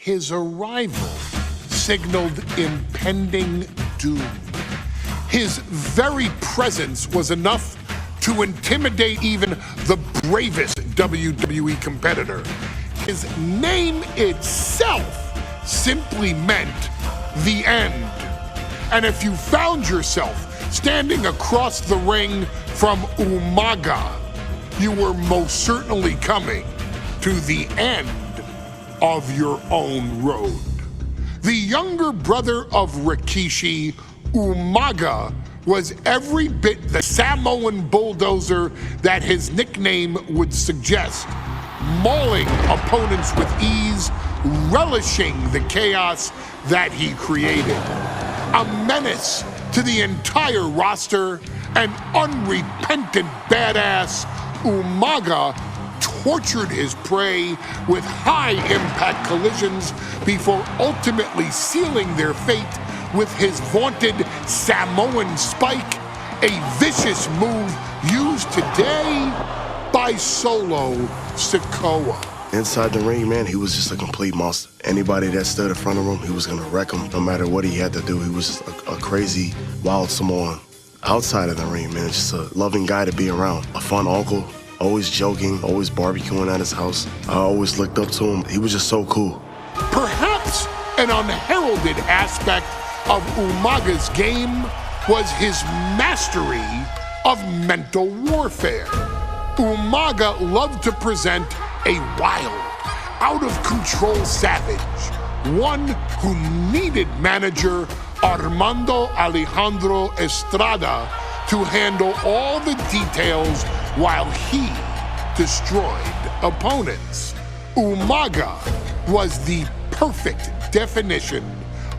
His arrival signaled impending doom. His very presence was enough to intimidate even the bravest WWE competitor. His name itself simply meant the end. And if you found yourself standing across the ring from Umaga, you were most certainly coming to the end of your own road. The younger brother of Rikishi, Umaga, was every bit the Samoan bulldozer that his nickname would suggest, mauling opponents with ease, relishing the chaos that he created. A menace to the entire roster, an unrepentant badass, Umaga tortured his prey with high-impact collisions before ultimately sealing their fate with his vaunted Samoan spike, a vicious move used today by Solo Sikoa. Inside the ring, man, he was just a complete monster. Anybody that stood in front of him, he was gonna wreck him no matter what he had to do. He was just a crazy, wild Samoan. Outside of the ring, man, just a loving guy to be around. A fun uncle, always joking, always barbecuing at his house. I always looked up to him. He was just so cool. Perhaps an unheralded aspect of Umaga's game was his mastery of mental warfare. Umaga loved to present a wild, out-of-control savage, one who needed manager Armando Alejandro Estrada to handle all the details while he destroyed opponents. Umaga was the perfect definition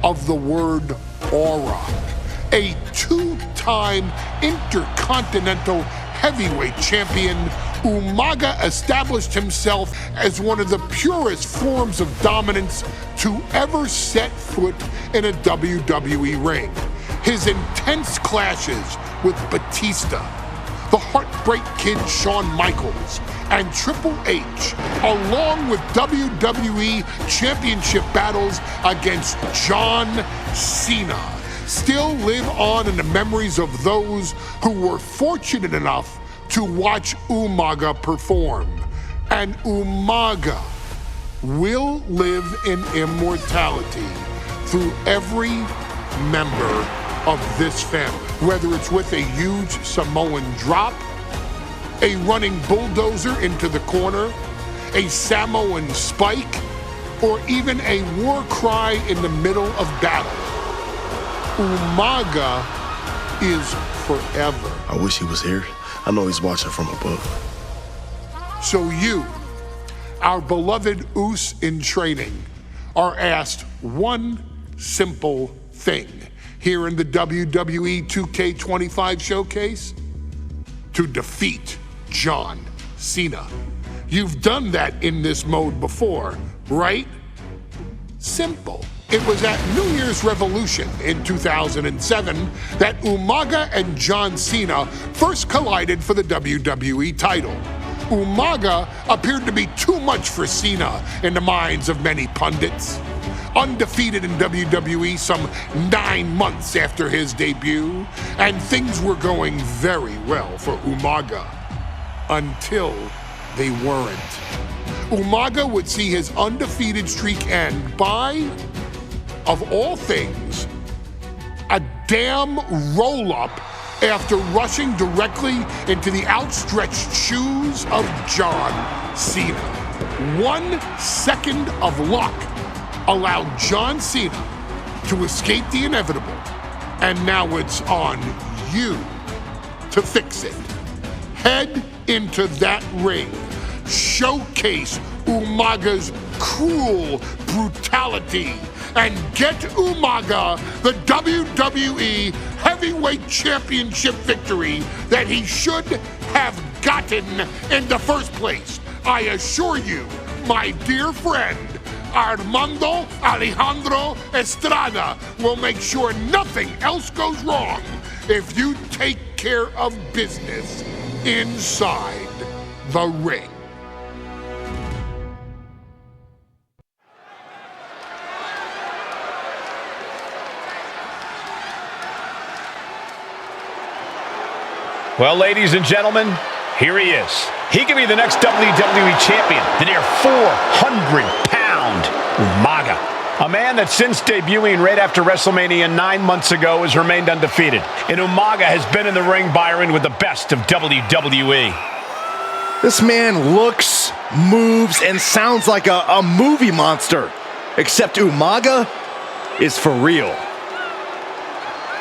of the word aura. A two-time intercontinental heavyweight champion, Umaga established himself as one of the purest forms of dominance to ever set foot in a WWE ring. His intense clashes with Batista, the Heartbreak Kid Shawn Michaels, and Triple H, along with WWE Championship battles against John Cena, still live on in the memories of those who were fortunate enough to watch Umaga perform. And Umaga will live in immortality through every member of this family, whether it's with a huge Samoan drop, a running bulldozer into the corner, a Samoan spike, or even a war cry in the middle of battle. Umaga is forever. I wish he was here. I know he's watching from above. So you, our beloved Us in training, are asked one simple thing here in the WWE 2K25 showcase: to defeat John Cena. You've done that in this mode before, right? Simple. It was at New Year's Revolution in 2007 that Umaga and John Cena first collided for the WWE title. Umaga appeared to be too much for Cena in the minds of many pundits. Undefeated in WWE some 9 months after his debut, and things were going very well for Umaga. Until they weren't. Umaga would see his undefeated streak end by, of all things, a damn roll-up after rushing directly into the outstretched shoes of John Cena. 1 second of luck allowed John Cena to escape the inevitable, and now it's on you to fix it. Head into that ring, showcase Umaga's cruel brutality, and get Umaga the WWE Heavyweight Championship victory that he should have gotten in the first place. I assure you, my dear friend, Armando Alejandro Estrada will make sure nothing else goes wrong if you take care of business inside the ring. Well, ladies and gentlemen, here he is. He could be the next WWE champion, the near 400-pound Umaga. A man that since debuting right after WrestleMania 9 months ago has remained undefeated. And Umaga has been in the ring, Byron, with the best of WWE. This man looks, moves, and sounds like a movie monster. Except Umaga is for real.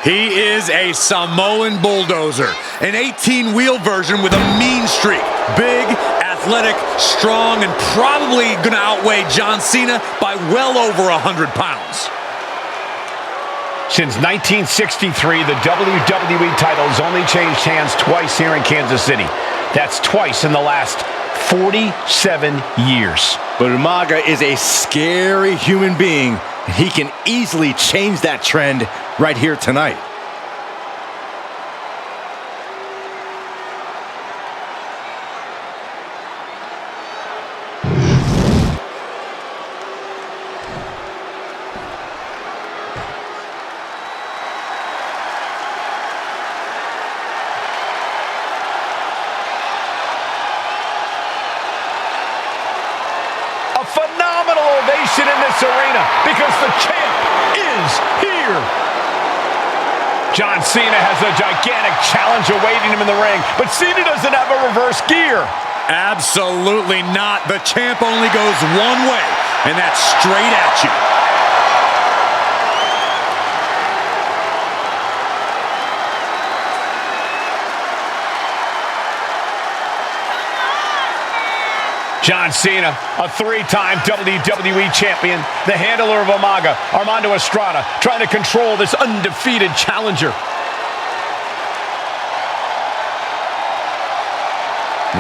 He is a Samoan bulldozer, an 18-wheel version with a mean streak. Big, athletic, strong, and probably going to outweigh John Cena by well over 100 pounds. Since 1963, the WWE title's only changed hands twice here in Kansas City. That's twice in the last 47 years. But Umaga is a scary human being. He can easily change that trend right here tonight. A phenomenal ovation in this arena because the champ is here. John Cena has a gigantic challenge awaiting him in the ring, but Cena doesn't have a reverse gear. Absolutely not. The champ only goes one way, and that's straight at you. John Cena, a three-time WWE champion, the handler of Umaga, Armando Estrada, trying to control this undefeated challenger.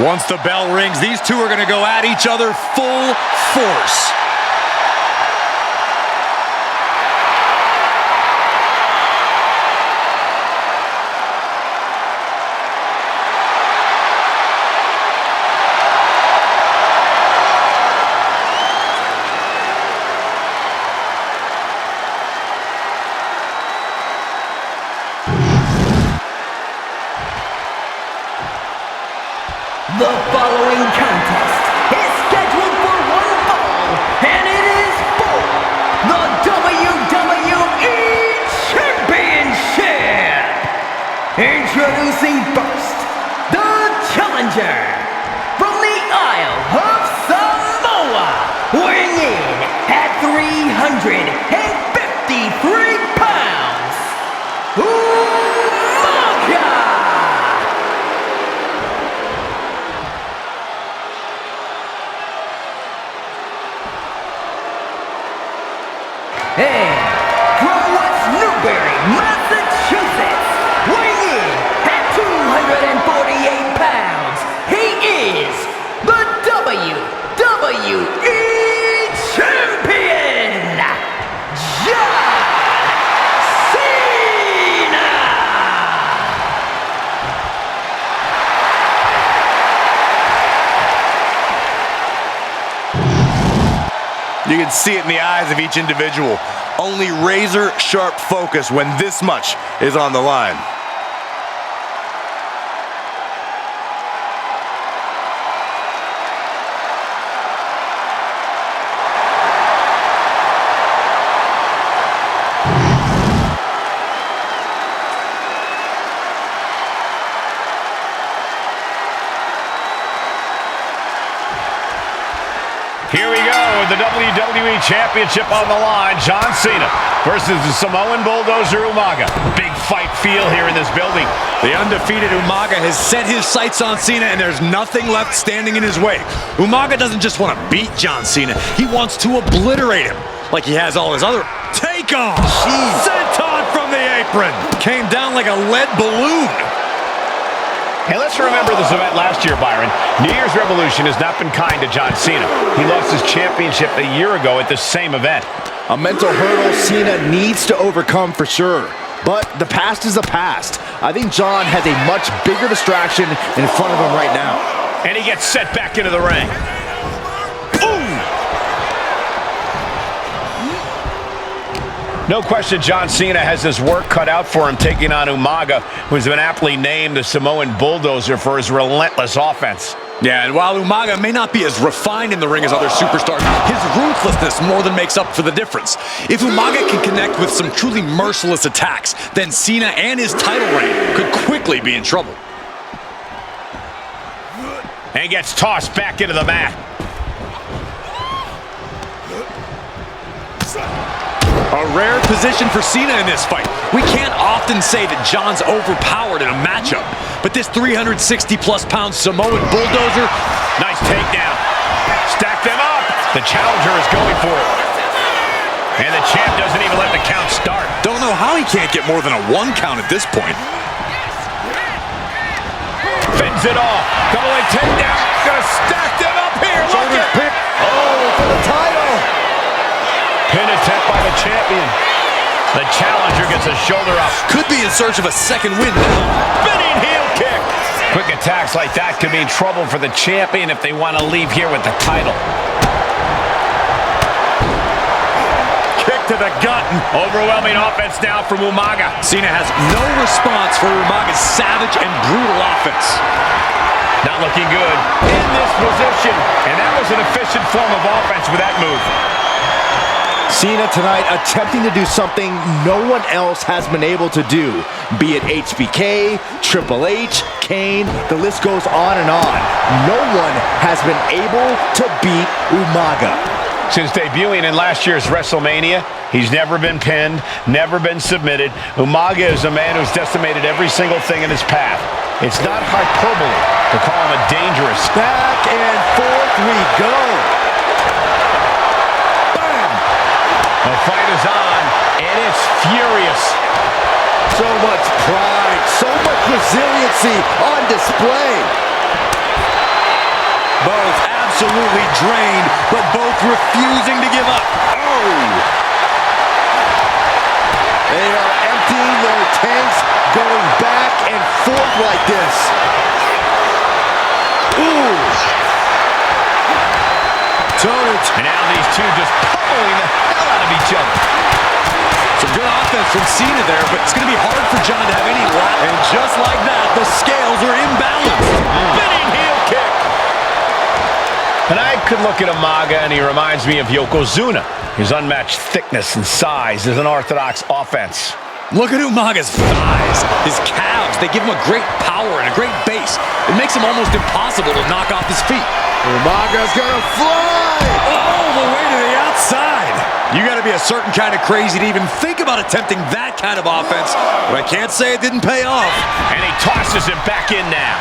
Once the bell rings, these two are going to go at each other full force. The following contest is scheduled for one fall, and it is for the WWE Championship! Introducing first, the challenger from the Isle of Samoa, weighing in at 353 pounds, Umaga! And from West Newbury, Massachusetts, weighing in at 248 pounds, he is the WWE Champion, John Cena! You can see it in the eyes of each individual. Only razor-sharp focus when this much is on the line. Here we go with the WWE Championship on the line. John Cena versus the Samoan bulldozer Umaga. Big fight feel here in this building. The undefeated Umaga has set his sights on Cena, and there's nothing left standing in his way. Umaga doesn't just want to beat John Cena. He wants to obliterate him like he has all his other take-on. Senton from the apron. Came down like a lead balloon. Hey, let's remember this event last year, Byron. New Year's Revolution has not been kind to John Cena. He lost his championship a year ago at the same event. A mental hurdle Cena needs to overcome for sure. But the past is the past. I think John has a much bigger distraction in front of him right now. And he gets set back into the ring. Boom! No question John Cena has his work cut out for him taking on Umaga, who's been aptly named the Samoan bulldozer for his relentless offense. Yeah, and while Umaga may not be as refined in the ring as other superstars, his ruthlessness more than makes up for the difference. If Umaga can connect with some truly merciless attacks, then Cena and his title reign could quickly be in trouble. And gets tossed back into the mat. A rare position for Cena in this fight. We can't often say that John's overpowered in a matchup, but this 360-plus pound Samoan bulldozer... Nice takedown. Stack them up. The challenger is going for it. And the champ doesn't even let the count start. Don't know how he can't get more than a 1 count at this point. Fends it off. Double leg takedown. Gonna stack them up here. Look at it. Oh, for the title. Pin attempt by the champion. The challenger gets a shoulder up. Could be in search of a second win now. Spinning heel kick. Quick attacks like that could mean trouble for the champion if they want to leave here with the title. Kick to the gut. Overwhelming offense now from Umaga. Cena has no response for Umaga's savage and brutal offense. Not looking good in this position. And that was an efficient form of offense with that move. Cena tonight attempting to do something no one else has been able to do. Be it HBK, Triple H, Kane, the list goes on and on. No one has been able to beat Umaga. Since debuting in last year's WrestleMania, he's never been pinned, never been submitted. Umaga is a man who's decimated every single thing in his path. It's not hyperbole to call him a dangerous. Back and forth we go. The fight is on, and it's furious. So much pride, so much resiliency on display. Both absolutely drained, but both refusing to give up. Oh! They are emptying their tanks, going back and forth like this. Ooh! And now these two just pummeling the hell out of each other. Some good offense from Cena there, but it's going to be hard for John to have any lap. And just like that, the scales are imbalanced. Spinning heel kick. And I could look at Umaga, and he reminds me of Yokozuna. His unmatched thickness and size is an orthodox offense. Look at Umaga's thighs, his calves. They give him a great power and a great base. It makes him almost impossible to knock off his feet. Umaga's gonna fly! All the way to the outside. You got to be a certain kind of crazy to even think about attempting that kind of offense. But I can't say it didn't pay off. And he tosses him back in now.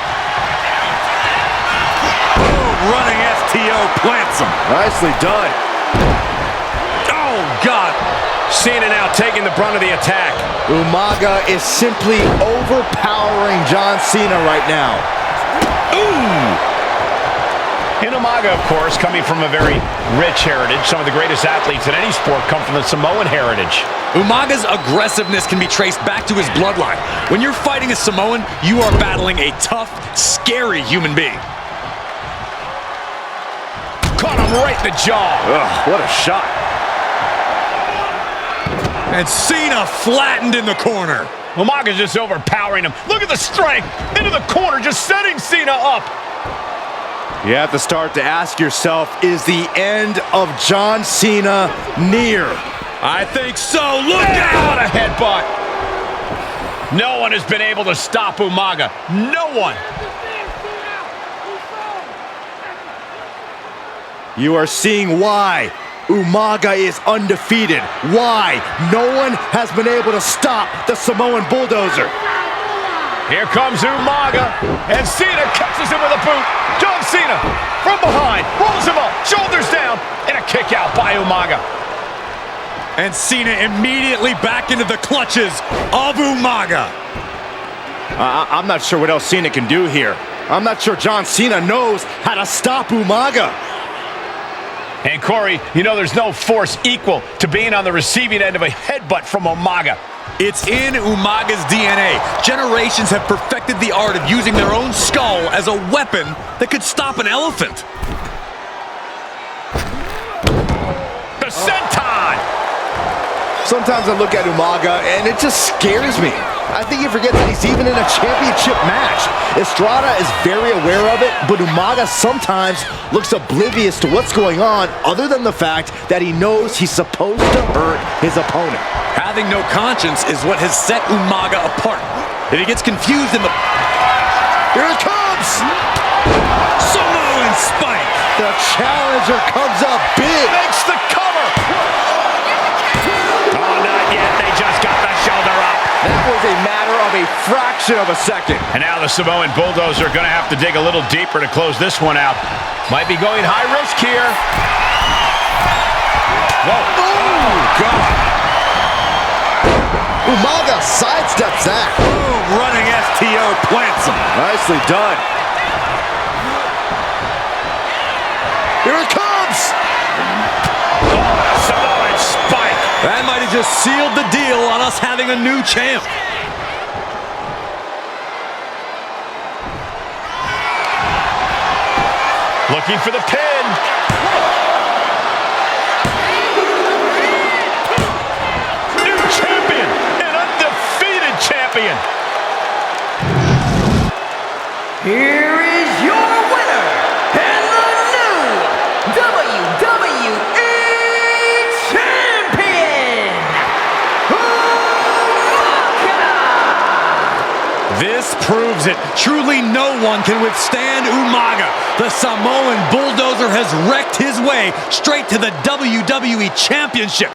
Boom, running STO plants him. Nicely done. Oh, God. Cena now taking the brunt of the attack. Umaga is simply overpowering John Cena right now. Ooh! And Umaga, of course, coming from a very rich heritage. Some of the greatest athletes in any sport come from the Samoan heritage. Umaga's aggressiveness can be traced back to his bloodline. When you're fighting a Samoan, you are battling a tough, scary human being. Caught him right in the jaw. Ugh, what a shot. And Cena flattened in the corner. Umaga's just overpowering him. Look at the strength. Into the corner, just setting Cena up. You have to start to ask yourself, is the end of John Cena near? I think so. Look What out! a headbutt. No one has been able to stop Umaga. No one. You are seeing why Umaga is undefeated. Why no one has been able to stop the Samoan bulldozer. Here comes Umaga, and Cena catches him with a boot. John Cena from behind, rolls him up, shoulders down, and a kick out by Umaga. And Cena immediately back into the clutches of Umaga. I'm not sure what else Cena can do here. I'm not sure John Cena knows how to stop Umaga. And Corey, you know there's no force equal to being on the receiving end of a headbutt from Umaga. It's in Umaga's DNA. Generations have perfected the art of using their own skull as a weapon that could stop an elephant. The senton! Sometimes I look at Umaga and it just scares me. I think he forgets that he's even in a championship match. Estrada is very aware of it, but Umaga sometimes looks oblivious to what's going on other than the fact that he knows he's supposed to hurt his opponent. Having no conscience is what has set Umaga apart. If he gets confused in the... Here it comes! Samoan spike! The challenger comes up big. Makes the cover. Oh, not yet. They just got the shoulder up. That was a matter of a fraction of a second. And now the Samoan Bulldozer are going to have to dig a little deeper to close this one out. Might be going high risk here. Whoa. Oh, God. Umaga sidesteps that. Boom, running STO plants him. Nicely done. Here it comes! Samoan spike. That might have just sealed the deal on us having a new champ. Looking for the pin. New champion. An undefeated champion. Here is your winner, and the new WWE Champion, Umaga! This proves it. Truly no one can withstand Umaga. The Samoan Bulldozer has wrecked his way straight to the WWE Championship.